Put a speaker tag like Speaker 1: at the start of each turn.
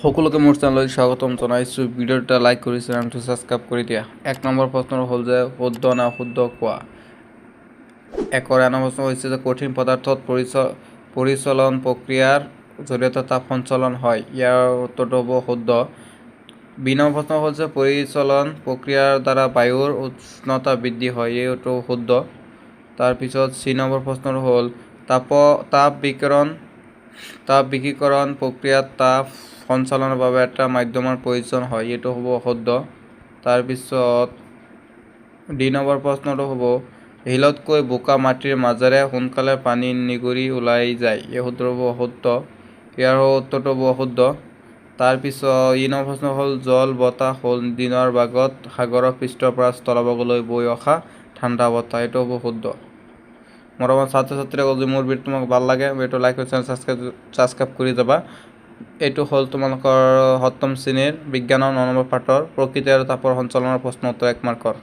Speaker 1: সকলোকে মোৰ চেনেললৈ স্বাগতম জনাইছোঁ। ভিডিঅ'টা লাইক কৰি চেনেলটো ছাবস্ক্ৰাইব কৰি দিয়া। 1 নম্বৰ প্ৰশ্ন হ'ল যে শুদ্ধ না অশুদ্ধ কোৱা। 1 প্ৰশ্ন হৈছে যে কঠিন পদাৰ্থত পৰিচলন প্ৰক্ৰিয়াৰ জৰিয়তে তাপ সঞ্চালন হয়। ইয়াৰ উত্তৰটো হ'ব শুদ্ধ। 2 নম্বৰ প্ৰশ্ন হ'ল যে পৰিচলন প্ৰক্ৰিয়াৰ দ্বাৰা বায়ুৰ উষ্ণতা বৃদ্ধি হয়। এইটো শুদ্ধ। তাৰপিছত 3 নম্বৰ প্ৰশ্ন হ'ল তাপ বিকিৰণ প্ৰক্ৰিয়াত তাপ সঞ্চালনৰ বাবে এটা মাধ্যমৰ প্ৰয়োজন হয়। এইটো হ'ব শুদ্ধ। তাৰপিছত 2 নম্বৰ প্ৰশ্নটো হ'ব শিলতকৈ বোকা মাটিৰ মাজেৰে সোনকালে পানী নিগৰি ওলাই যায়। এই সূত্ৰ হ'ব অশুদ্ধ। ইয়াৰ উত্তৰটো হ'ব অশুদ্ধ। তাৰপিছত 3 নম্বৰ প্ৰশ্ন হ'ল জল বতাহ হ'ল দিনৰ ভাগত সাগৰৰ পৃষ্ঠৰ পৰা স্থলভাগলৈ বৈ অহা ঠাণ্ডা বতাহ। এইটো হ'ব শুদ্ধ। মৰমৰ ছাত্ৰ ছাত্ৰীসকল, যদি মোৰ ভিডিঅ' তোমাক ভাল লাগে ভিডিঅ'টো লাইক কৰি চেনেল ছাবস্ক্ৰাইব কৰি যাবা। এইটো হ'ল তোমালোকৰ 7ম শ্ৰেণীৰ বিজ্ঞানৰ 9 নম্বৰ পাঠৰ প্ৰকৃতি আৰু তাপৰ সঞ্চালনৰ প্ৰশ্ন উত্তৰ 1 মাৰ্কৰ।